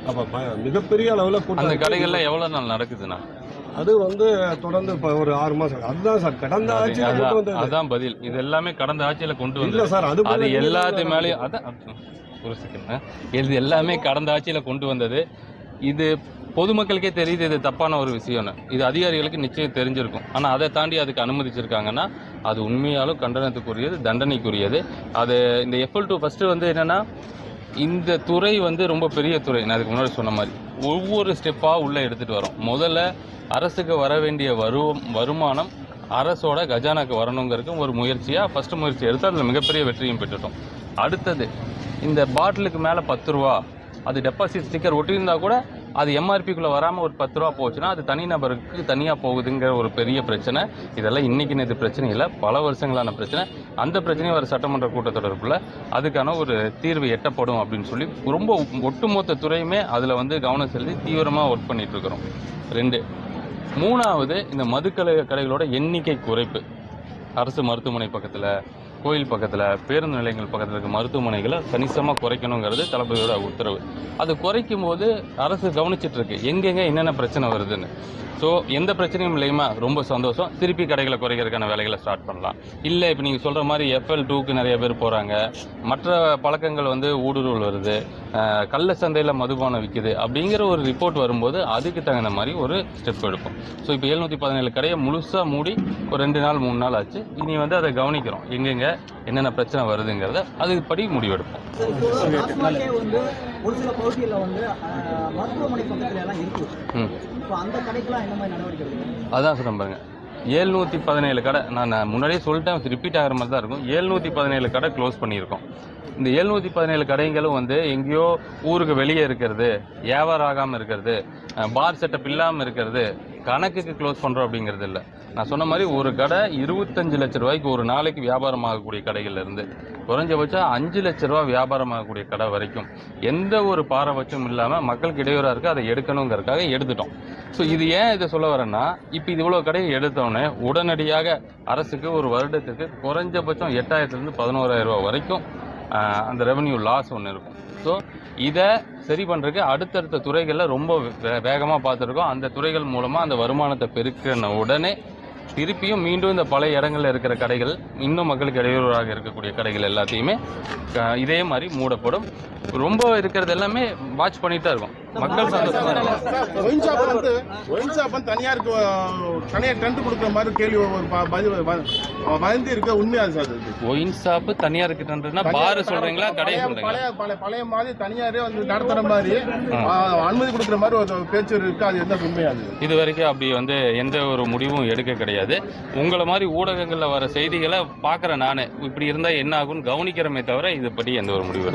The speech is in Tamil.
அப்ப மிகப்பெரிய அளவில் அந்த கடைகள்ல எவ்வளவு நாள் நடக்குதுண்ணா? அது தொடர்ந்து இப்போ ஒரு 6 மாசம். அதுதான் சார் கடந்த ஆட்சியில் கொண்டு வந்தது. அதான் பதில். இது எல்லாமே கடந்த ஆட்சியில கொண்டு இல்லை சார். அது எல்லாத்து மேலேயும் அதான் ஒரு செகண்ட். இது எல்லாமே கடந்த ஆட்சியில கொண்டு வந்தது. இது பொதுமக்களுக்கே தெரியுது இது தப்பான ஒரு விஷயம்னு. இது அதிகாரிகளுக்கு நிச்சயம் தெரிஞ்சிருக்கும். ஆனால் அதை தாண்டி அதுக்கு அனுமதிச்சிருக்காங்கன்னா அது உண்மையாலும் கண்டனத்துக்குரியது, தண்டனைக்குரியது. அது இந்த FL2 ஃபஸ்ட்டு என்னென்னா, இந்த துறை ரொம்ப பெரிய துறை. நான் அதுக்கு முன்னாடி சொன்ன மாதிரி ஒவ்வொரு ஸ்டெப்பாக உள்ளே எடுத்துகிட்டு வரோம். முதல்ல அரசுக்கு வர வேண்டிய வருமானம் அரசோட கஜானாக்கு வரணுங்கிறதுக்கு ஒரு முயற்சியாக ஃபஸ்ட்டு முயற்சி எடுத்து அதில் மிகப்பெரிய வெற்றியும் பெற்றுட்டோம். அடுத்தது இந்த பாட்டிலுக்கு மேலே 10 ரூபா அது டெபாசிட் ஸ்டிக்கர் ஒட்டியிருந்தா கூட அது MRPக்குள்ளே வராமல் ஒரு 10 ரூபா போச்சுன்னா அது தனிநபருக்கு தனியாக போகுதுங்கிற ஒரு பெரிய பிரச்சனை. இதெல்லாம் இன்றைக்கி நேற்று பிரச்சனை இல்லை, பல வருஷங்களான பிரச்சனை. அந்த பிரச்சனையும் ஒரு சட்டமன்ற கூட்டத்தொடருக்குள்ள அதுக்கான ஒரு தீர்வு எட்டப்படும் அப்படின்னு சொல்லி ரொம்ப ஒட்டுமொத்த துறையுமே அதில் கவனம் செலுத்தி தீவிரமாக ஒர்க் பண்ணிகிட்ருக்குறோம். 2, 3வது இந்த கடைகளோட எண்ணிக்கை குறைப்பு. அரசு மருத்துவமனை பக்கத்தில், கோயில் பக்கத்தில், பேருந்து நிலையங்கள் பக்கத்தில் இருக்க மருத்துவமனைகளை கணிசமாக குறைக்கணுங்கிறது தளபதியோட உத்தரவு. அது குறைக்கும் போது அரசு கவனிச்சிட்ருக்கு எங்கெங்கே என்னென்ன பிரச்சனை வருதுன்னு. ஸோ எந்த பிரச்சனையும் இல்லையுமா, ரொம்ப சந்தோஷம். திருப்பி கடைகளை குறைக்கிறதுக்கான வேலைகளை ஸ்டார்ட் பண்ணலாம். இல்லை இப்போ நீங்கள் சொல்கிற மாதிரி FL2க்கு நிறைய பேர் போகிறாங்க, மற்ற பழக்கங்கள் ஊடுருவல் வருது, கள்ள சந்தையில் மதுபானம் விற்குது அப்படிங்கிற ஒரு ரிப்போர்ட் வரும்போது அதுக்கு தகுந்த மாதிரி ஒரு ஸ்டெப் எடுப்போம். ஸோ இப்போ 717 கடையை முழுசாக மூடி ஒரு 2 நாள் 3 நாள் ஆச்சு. இனி அதை கவனிக்கிறோம் எங்கெங்கே என்னென்ன பிரச்சனை வருதுங்கிறத அதுபடி முடிவெடுப்போம். ஒரு சில பகுதியில் மருத்துவமனை பக்கத்துல எல்லாம் இருக்கு. அந்த கடைக்கெல்லாம் என்ன மாதிரி நடவடிக்கை எடுக்கணும்? அதான் சொல்றேன் பாருங்க. 717 கடை, நான் முன்னாடியே சொல்லிட்டேன், ரிப்பீட் ஆகிற மாதிரி தான் இருக்கும். 717 கடை க்ளோஸ் பண்ணியிருக்கோம். இந்த 717 கடைகளும் எங்கேயோ ஊருக்கு வெளியே இருக்கிறது, வியாபாரம் ஆகாமல் இருக்கிறது, பார் செட்டப் இல்லாமல் இருக்கிறது, கணக்குக்கு க்ளோஸ் பண்ணுறோம் அப்படிங்கிறது இல்லை. நான் சொன்ன மாதிரி ஒரு கடை 25 லட்ச ரூபாய்க்கு ஒரு நாளைக்கு வியாபாரம் ஆகக்கூடிய கடைகள்லேருந்து குறைஞ்சபட்சம் 5 லட்ச ரூபா வியாபாரம் ஆகக்கூடிய கடை வரைக்கும் எந்த ஒரு பாரபட்சமும் இல்லாமல் மக்களுக்கு இடையூறாக இருக்குது, அதை எடுக்கணுங்கிறதுக்காக எடுத்துட்டோம். ஸோ இது ஏன் இதை சொல்ல வரேன்னா, இப்போ இது இவ்வளோ கடையை எடுத்தோடனே உடனடியாக அரசுக்கு ஒரு வருடத்துக்கு குறைஞ்சபட்சம் 8,000 to 11,000 ரூபா வரைக்கும் அந்த ரெவன்யூ லாஸ் ஒன்று இருக்கும். ஸோ இதை சரி பண்ணுறதுக்கு அடுத்தடுத்த துறைகளில் ரொம்ப வேகமாக பார்த்துருக்கோம். அந்த துறைகள் மூலமாக அந்த வருமானத்தை பெருக்கின உடனே திருப்பியும் மீண்டும் இந்த பழைய இடங்களில் இருக்கிற கடைகள், இன்னும் மக்களுக்கு இடையூறாக இருக்கக்கூடிய கடைகள் எல்லாத்தையுமே இதே மாதிரி மூடப்படும். ரொம்ப இருக்கிறது எல்லாமே வாட்ச் பண்ணிட்டு தான் இருக்கும். மக்கள் சந்தோஷமா தனியார் டென்ட் கொடுக்குற மாதிரி கேள்வி இருக்கு. உண்மையா சார் ஒயின் ஷாப் தனியாருக்கு டென்ட்னா பார் சொல்றீங்களா, கடை சொல்றீங்களா? பழைய மாதிரி தனியாரே நடத்துற மாதிரி அனுமதி கொடுக்குற மாதிரி ஒரு பேச்சு இருக்கு. அது எந்த உண்மையாது? இது வரைக்கும் அப்படி எந்த ஒரு முடிவும் எடுக்க கிடையாது. உங்களை மாதிரி ஊடகங்களில் வர செய்திகளை பார்க்குற நான் இப்படி இருந்தால் என்ன ஆகும்னு கவனிக்கிறமே தவிர இது பற்றி எந்த ஒரு முடிவு